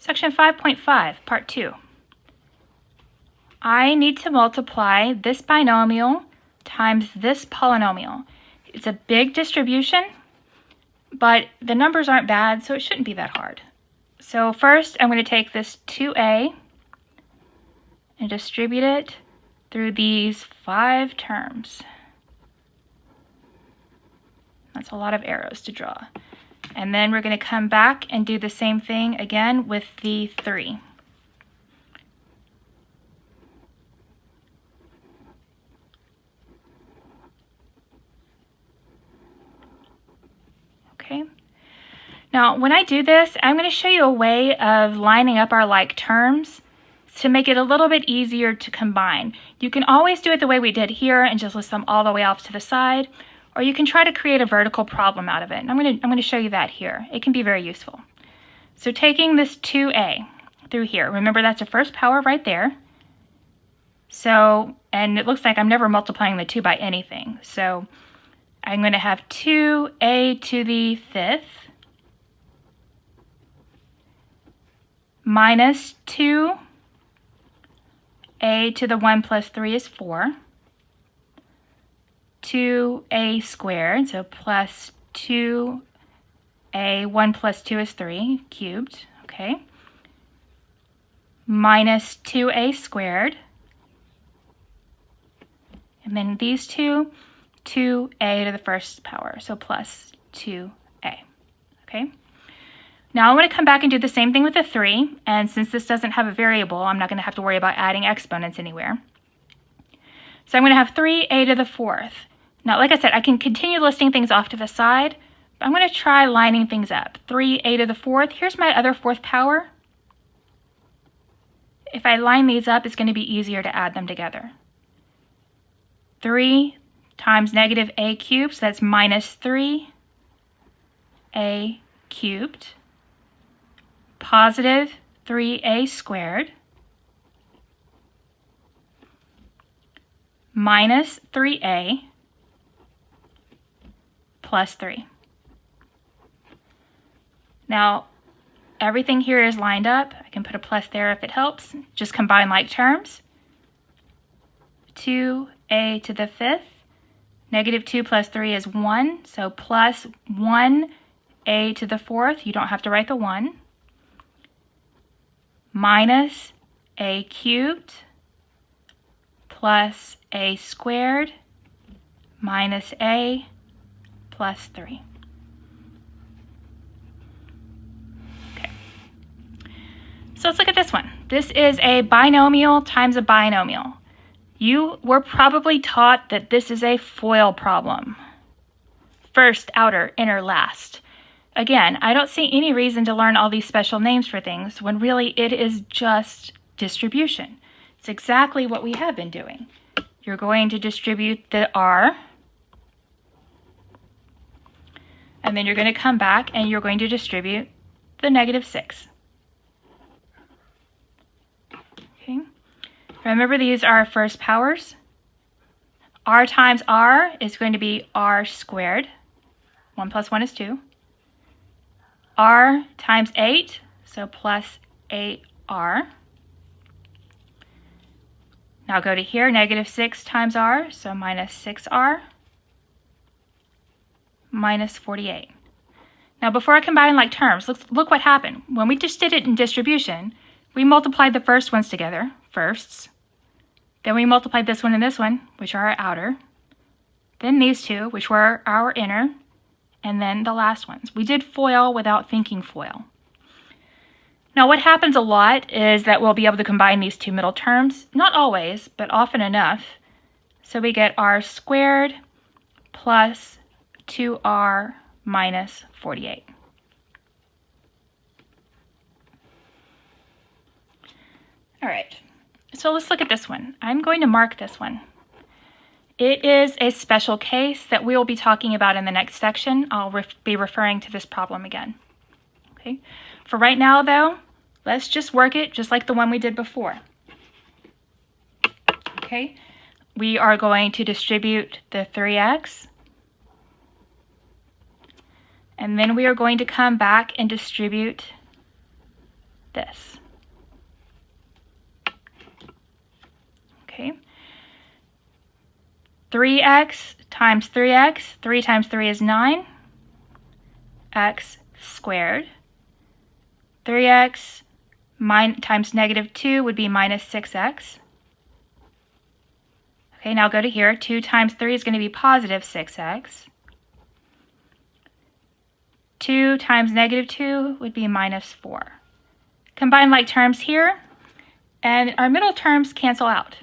Section 5.5, Part 2. I need to multiply this binomial times this polynomial. It's a big distribution, but the numbers aren't bad, so it shouldn't be that hard. So first, I'm going to take this 2a and distribute it through these 5 terms. That's a lot of arrows to draw. And then we're going to come back and do the same thing again with the 3. Okay. Now, when I do this, I'm going to show you a way of lining up our like terms to make it a little bit easier to combine. You can always do it the way we did here and just list them all the way off to the side, or you can try to create a vertical problem out of it. And I'm going to show you that here. It can be very useful. So taking this 2a through here, remember that's a first power right there. So, and it looks like I'm never multiplying the 2 by anything. So I'm going to have 2a to the 5th minus 2a to the 1 plus 3 is 4. 2a squared, so plus 2a, 1 plus 2 is 3, cubed, okay, minus 2a squared, and then these two, 2a to the first power, so plus 2a, okay. Now I'm going to come back and do the same thing with the 3, and since this doesn't have a variable, I'm not going to have to worry about adding exponents anywhere. So I'm going to have 3a to the 4th. Now, like I said, I can continue listing things off to the side, but I'm going to try lining things up. 3a to the 4th, here's my other 4th power. If I line these up, it's going to be easier to add them together. 3 times negative a cubed, so that's minus 3a cubed, positive 3a squared, minus 3a, plus 3. Now, everything here is lined up. I can put a plus there if it helps. Just combine like terms. 2a to the 5th. Negative 2 plus 3 is 1. So plus 1a to the 4th. You don't have to write the 1. Minus a cubed plus a squared minus a plus 3. Okay. So let's look at this one. This is a binomial times a binomial. You were probably taught that this is a FOIL problem. First, outer, inner, last. Again, I don't see any reason to learn all these special names for things when really it is just distribution. It's exactly what we have been doing. You're going to distribute the r, and then you're going to come back and you're going to distribute the negative 6. Okay. Remember, these are first powers. R times r is going to be r squared. 1 plus 1 is 2. R times 8, so plus 8r. Now go to here, negative 6 times r, so minus 6r, minus 48. Now before I combine like terms, look what happened. When we just did it in distribution, we multiplied the first ones together, firsts. Then we multiplied this one and this one, which are our outer. Then these two, which were our inner. And then the last ones. We did FOIL without thinking FOIL. Now what happens a lot is that we'll be able to combine these two middle terms. Not always, but often enough. So we get r squared plus 2r minus 48. All right, so let's look at this one. I'm going to mark this one. It is a special case that we will be talking about in the next section. I'll be referring to this problem again. Okay. For right now, though, let's just work it just like the one we did before. Okay. We are going to distribute the 3x. And then we are going to come back and distribute this. Okay. 3x times 3x, 3 times 3 is 9, x squared. 3x times negative 2 would be minus 6x. Okay, now go to here. 2 times 3 is going to be positive 6x. 2 times negative 2 would be minus 4. Combine like terms here, and our middle terms cancel out.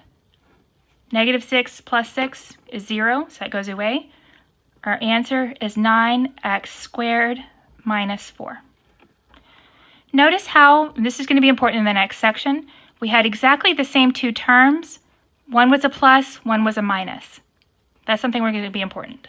Negative 6 plus 6 is 0, so that goes away. Our answer is 9x squared minus 4. Notice how, and this is going to be important in the next section, we had exactly the same two terms. One was a plus, one was a minus. That's something we're going to be important.